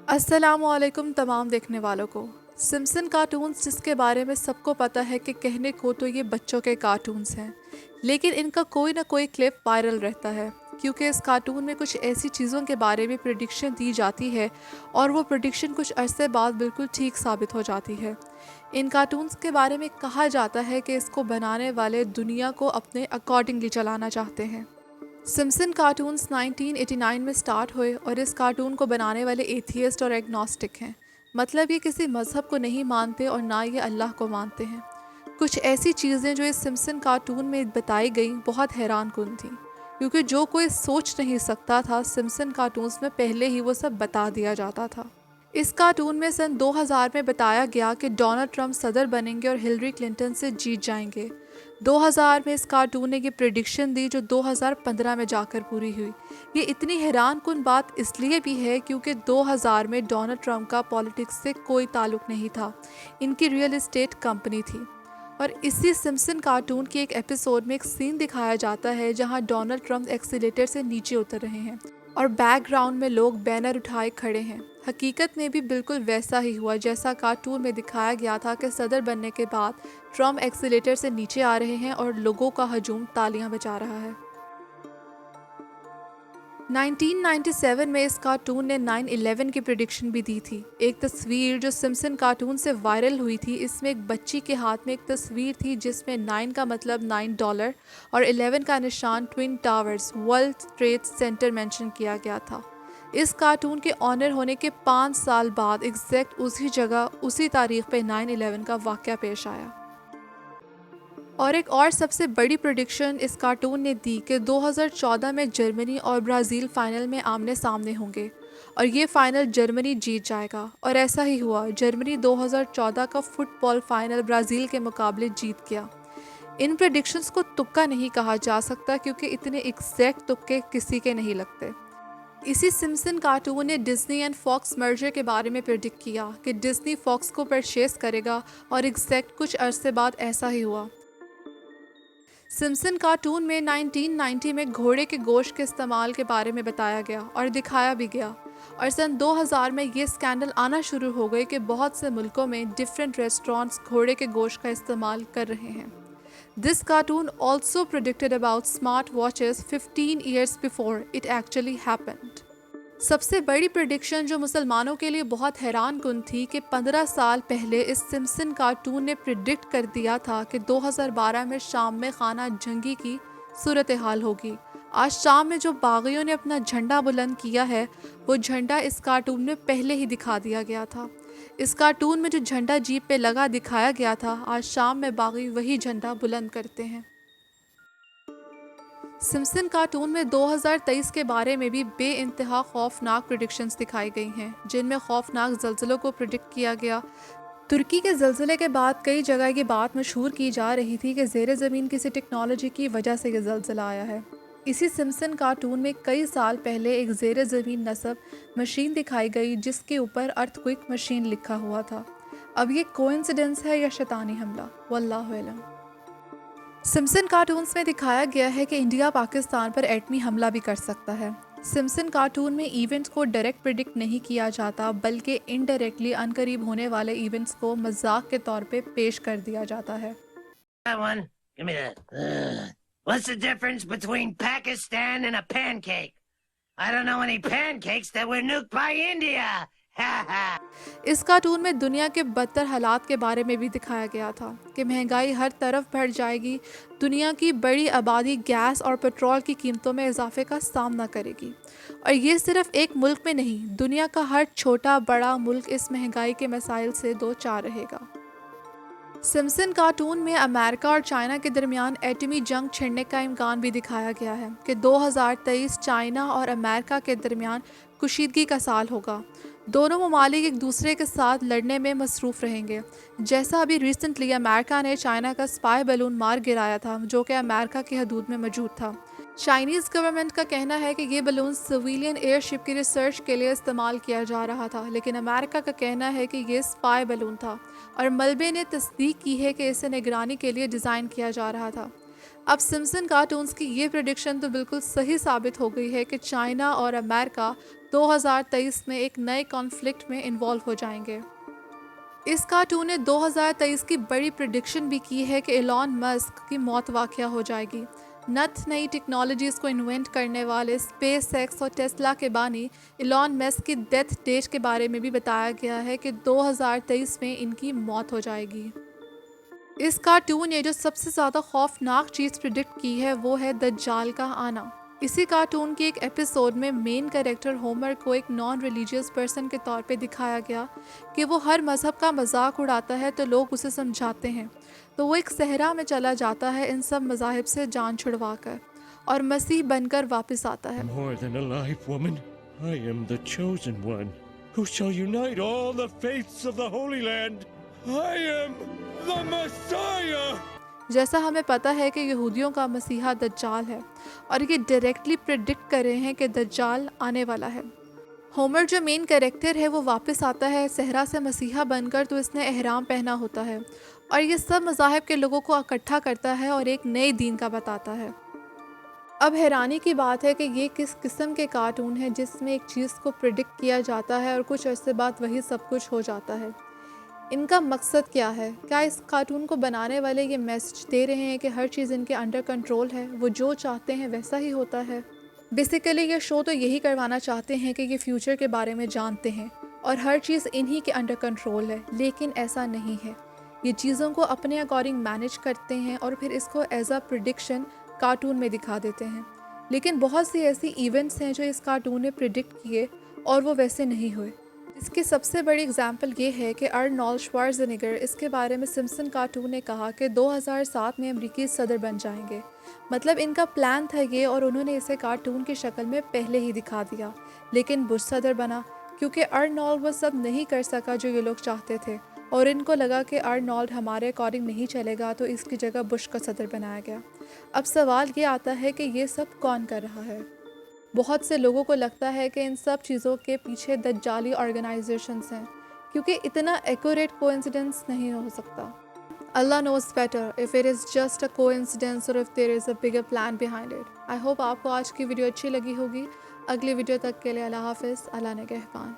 अस्सलामुअलैकुम तमाम देखने वालों को। सिम्पसन कार्टून्स जिसके बारे में सबको पता है कि कहने को तो ये बच्चों के कार्टून्स हैं, लेकिन इनका कोई ना कोई क्लिप वायरल रहता है क्योंकि इस कार्टून में कुछ ऐसी चीज़ों के बारे में प्रिडिक्शन दी जाती है और वो प्रिडिक्शन कुछ अरसे बाद बिल्कुल ठीक साबित हो जाती है। इन कार्टून्स के बारे में कहा जाता है कि इसको बनाने वाले दुनिया को अपने अकॉर्डिंगली चलाना चाहते हैं। सिम्पसन कार्टून्स 1989 में स्टार्ट हुए और इस कार्टून को बनाने वाले एथियस्ट और एग्नोस्टिक हैं। मतलब ये किसी मज़हब को नहीं मानते और ना ये अल्लाह को मानते हैं। कुछ ऐसी चीज़ें जो इस सिम्पसन कार्टून में बताई गई बहुत हैरान कुन थी, क्योंकि जो कोई सोच नहीं सकता था सिम्पसन कार्टून्स में पहले ही वो सब बता दिया जाता था। इस कार्टून में सन 2000 में बताया गया कि डोनाल्ड ट्रंप सदर बनेंगे और हिलरी क्लिंटन से जीत जाएंगे। 2000 में इस कार्टून ने ये प्रिडिक्शन दी जो 2015 में जाकर पूरी हुई। ये इतनी हैरान कुन बात इसलिए भी है क्योंकि 2000 में डोनाल्ड ट्रंप का पॉलिटिक्स से कोई ताल्लुक नहीं था, इनकी रियल एस्टेट कंपनी थी। और इसी सिम्पसन कार्टून की एक एपिसोड में एक सीन दिखाया जाता है जहां डोनाल्ड ट्रंप एक्सीलेटर से नीचे उतर रहे हैं और बैकग्राउंड में लोग बैनर उठाए खड़े हैं। हकीकत में भी बिल्कुल वैसा ही हुआ जैसा कार्टून में दिखाया गया था कि सदर बनने के बाद ट्रम्प एक्सीलेटर से नीचे आ रहे हैं और लोगों का हजूम तालियां बजा रहा है। 1997 में इस कार्टून ने 9/11 की प्रिडिक्शन भी दी थी। एक तस्वीर जो सिम्पसन कार्टून से वायरल हुई थी, इसमें एक बच्ची के हाथ में एक तस्वीर थी जिसमें 9 का मतलब $9 और 11 का निशान twin towers world trade centre mention किया गया था। इस कार्टून के ऑनर होने के 5 साल बाद एग्जैक्ट उसी जगह उसी तारीख पे 9/11 का वाक़या पेश आया। और एक और सबसे बड़ी प्रेडिक्शन इस कार्टून ने दी कि 2014 में जर्मनी और ब्राज़ील फाइनल में आमने सामने होंगे और ये फाइनल जर्मनी जीत जाएगा, और ऐसा ही हुआ। जर्मनी 2014 का फुटबॉल फाइनल ब्राज़ील के मुकाबले जीत गया। इन प्रेडिक्शंस को तुक्का नहीं कहा जा सकता क्योंकि इतने एग्जैक्ट तुक्के किसी के नहीं लगते। इसी सिम्पसन कार्टून ने डिज्नी एंड फॉक्स मर्जर के बारे में प्रेडिक्ट किया कि डिज्नी फॉक्स को परचेस करेगा और एग्जैक्ट कुछ अरसे बाद ऐसा ही हुआ। सिम्पसन कार्टून में 1990 में घोड़े के गोश्त के इस्तेमाल के बारे में बताया गया और दिखाया भी गया, और सन 2000 में ये स्कैंडल आना शुरू हो गए कि बहुत से मुल्कों में डिफरेंट रेस्टोरेंट्स घोड़े के गोश्त का इस्तेमाल कर रहे हैं। This cartoon also predicted about smart watches 15 years before it actually happened. सबसे बड़ी प्रेडिक्शन जो मुसलमानों के लिए बहुत हैरान कुन थी कि 15 साल पहले इस सिम्पसन कार्टून ने प्रिडिक्ट कर दिया था कि 2012 में शाम में खाना जंगी की सूरत हाल होगी। आज शाम में जो बागियों ने अपना झंडा बुलंद किया है, वो झंडा इस कार्टून में पहले ही दिखा दिया गया था। इस कार्टून में जो झंडा जीप पे लगा दिखाया गया था, आज शाम में बागी वही झंडा बुलंद करते हैं। सिम्पसन कार्टून में 2023 के बारे में भी बेइंतहा खौफनाक प्रिडिक्शंस दिखाई गई हैं, जिनमें खौफनाक ज़लज़लों को प्रिडिक्ट किया गया। तुर्की के ज़लज़ले के बाद कई जगह ये बात मशहूर की जा रही थी कि ज़ेरे ज़मीन किसी टेक्नोलॉजी की वजह से ये ज़लज़ला आया है। इसी सिम्पसन कार्टून में कई साल पहले एक ज़ेरे ज़मीन नस्ब मशीन दिखाई गई जिसके ऊपर अर्थक्वेक मशीन लिखा हुआ था। अब ये कोइंसिडेंस है या शैतानी हमला, वल्लाहु आलम। सिम्पसन कार्टून्स में दिखाया गया है कि इंडिया पाकिस्तान पर एटमी हमला भी कर सकता है। सिम्पसन कार्टून में इवेंट्स को डायरेक्ट प्रिडिक्ट नहीं किया जाता, बल्कि इनडायरेक्टली अनकरीब होने वाले इवेंट्स को मजाक के तौर पे पेश कर दिया जाता है। That one. Give me that. What's the difference between Pakistan and a pancake? I don't know any pancakes that were nuked by India. Ha ha. इस कार्टून में दुनिया के बदतर हालात के बारे में भी दिखाया गया था कि महंगाई हर तरफ बढ़ जाएगी, दुनिया की बड़ी आबादी गैस और पेट्रोल की कीमतों में इजाफे का सामना करेगी, और ये सिर्फ एक मुल्क में नहीं, दुनिया का हर छोटा बड़ा मुल्क इस महंगाई के मसाइल से दो चार रहेगा। सिम्पसन कार्टून में अमेरिका और चाइना के दरमियान एटमी जंग छिड़ने का इम्कान भी दिखाया गया है कि 2023 चाइना और अमेरिका के दरमियान कुशीदगी का साल होगा। दोनों ममालिक एक दूसरे के साथ लड़ने में मसरूफ़ रहेंगे। जैसा अभी रिसेंटली अमेरिका ने चाइना का स्पाई बैलून मार गिराया था जो कि अमेरिका की हदूद में मौजूद था। चाइनीज़ गवर्नमेंट का कहना है कि ये बलून सिविलियन एयरशिप की रिसर्च के लिए इस्तेमाल किया जा रहा था, लेकिन अमेरिका का कहना है कि ये स्पाई बलून था और मलबे ने तस्दीक की है कि इसे निगरानी के लिए डिज़ाइन किया जा रहा था। अब सिम्पसन कार्टून्स की ये प्रेडिक्शन तो बिल्कुल सही साबित हो गई है कि चाइना और अमेरिका 2023 में एक नए कॉन्फ्लिक्ट में इन्वॉल्व हो जाएंगे। इस कार्टून ने 2023 की बड़ी प्रिडिक्शन भी की है कि एलॉन मस्क की मौत वाक़या हो जाएगी। नत नई टेक्नोलॉजीज़ को इन्वेंट करने वाले स्पेस एक्स और टेस्ला के बानी एलॉन मस्क की डेथ डेट के बारे में भी बताया गया है कि 2023 में इनकी मौत हो जाएगी। इस कार्टून ने जो सबसे ज़्यादा खौफनाक चीज़ प्रिडिक्ट की है वो है दज्जाल का आना। इसी कार्टून के एक एपिसोड में मेन कैरेक्टर होमर को एक नॉन रिलीजियस पर्सन के तौर पे दिखाया गया कि वो हर मज़हब का मजाक उड़ाता है तो लोग उसे समझाते हैं, तो वो एक सहरा में चला जाता है इन सब मज़ाहिब से जान छुड़वा कर और मसीह बनकर वापस आता है। More than a life, woman. I am the chosen one, who shall unite all the faiths of the Holy Land. I am the Messiah! जैसा हमें पता है कि यहूदियों का मसीहा दज्जाल है और ये डायरेक्टली प्रिडिक्ट कर रहे हैं कि दज्जाल आने वाला है। होमर जो मेन कैरेक्टर है वो वापस आता है सहरा से मसीहा बनकर, तो इसने एहराम पहना होता है और ये सब मज़ाहिब के लोगों को इकट्ठा करता है और एक नए दीन का बताता है। अब हैरानी की बात है कि ये किस किस्म के कार्टून है जिसमें एक चीज़ को प्रिडिक्ट किया जाता है और कुछ अरसे बाद वही सब कुछ हो जाता है। इनका मकसद क्या है? क्या इस कार्टून को बनाने वाले ये मैसेज दे रहे हैं कि हर चीज़ इनके अंडर कंट्रोल है, वो जो चाहते हैं वैसा ही होता है? बेसिकली ये शो तो यही करवाना चाहते हैं कि ये फ्यूचर के बारे में जानते हैं और हर चीज़ इन्हीं के अंडर कंट्रोल है, लेकिन ऐसा नहीं है। ये चीज़ों को अपने अकॉर्डिंग मैनेज करते हैं और फिर इसको एज अ प्रिडिक्शन कार्टून में दिखा देते हैं। लेकिन बहुत सी ऐसी इवेंट्स हैं जो इस कार्टून ने प्रिडिक्ट किए और वो वैसे नहीं हुए। इसकी सबसे बड़ी एग्जाम्पल ये है कि अर्नोल्ड श्वार्ज़नेगर इसके बारे में सिम्पसन कार्टून ने कहा कि 2007 में अमेरिकी सदर बन जाएंगे। मतलब इनका प्लान था ये और उन्होंने इसे कार्टून की शक्ल में पहले ही दिखा दिया, लेकिन बुश सदर बना क्योंकि अर्नोल्ड वो सब नहीं कर सका जो ये लोग चाहते थे और इनको लगा कि अर्नोल्ड हमारे अकॉर्डिंग नहीं चलेगा, तो इसकी जगह बुश का सदर बनाया गया। अब सवाल ये आता है कि ये सब कौन कर रहा है? बहुत से लोगों को लगता है कि इन सब चीज़ों के पीछे दज्जाली ऑर्गेनाइजेशंस हैं, क्योंकि इतना एक्यूरेट कोइंसिडेंस नहीं हो सकता। Allah knows better if it is just a coincidence और if there is a bigger plan behind it. I hope आपको आज की वीडियो अच्छी लगी होगी। अगली वीडियो तक के लिए अल्लाह हाफ़िज़, अल्लाह ने कहबान।